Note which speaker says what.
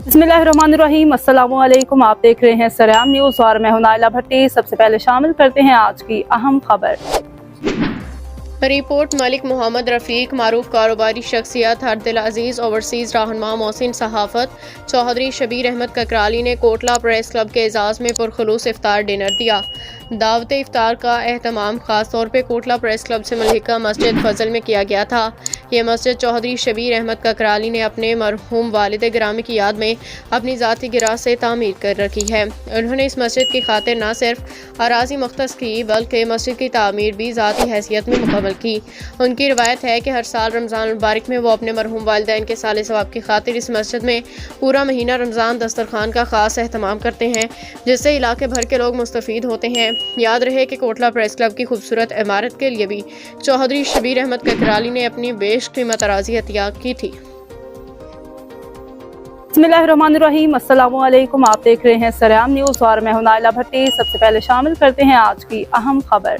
Speaker 1: बिस्मिल्लाहिर्रहमानिर्रहीम, अस्सलामुअलैकुम। आप देख रहे हैं सरेआम न्यूज़ और मैं हूं नाइला भट्टी। सबसे पहले शामिल करते हैं आज की अहम खबर।
Speaker 2: रिपोर्ट मलिक मोहम्मद रफ़ीक मारूफ कारोबारी शख्सियत हरदिल अजीज़ ओवरसीज़ रहनुमा मोहसिन सहाफ़त चौधरी शबीर अहमद ककराली ने कोटला प्रेस क्लब के एजाज़ में पुरखुलूस इफ्तार डिनर दिया। दावत इफ्तार का एहतमाम ख़ास तौर पर कोटला प्रेस क्लब से मुल्हिका मस्जिद फजल में किया गया था। ये मस्जिद चौधरी शबीर अहमद ककराली ने अपने मरहूम वालिद गिरामी की याद में अपनी ज़ाती गिराज से तामीर कर रखी है। उन्होंने इस मस्जिद की खातिर न सिर्फ अराज़ी मुख्तस की बल्कि मस्जिद की तामीर भी ज़ाती हैसियत में मुकम्मल की। उनकी रिवायत है कि हर साल रमज़ान मुबारक में वो अपने मरहूम वालिदैन के साले सवाब की खातिर इस मस्जिद में पूरा महीना रमज़ान दस्तरखान का ख़ास एहतमाम करते हैं, जिससे इलाके भर के लोग मुस्तफ़ीद होते हैं। याद रहे कि कोटला प्रेस क्लब की खूबसूरत इमारत के लिए भी चौधरी शबीर अहमद ककराली ने अपनी बेशकीमत अराज़ी अतिया की थी।
Speaker 1: बिस्मिल्लाहिर्रहमानिर्रहीम, अस्सलामुअलैकुम। आप देख रहे हैं सरेआम न्यूज़ और मैं हूं नाइला भट्टी। सबसे पहले शामिल करते हैं आज की अहम खबर।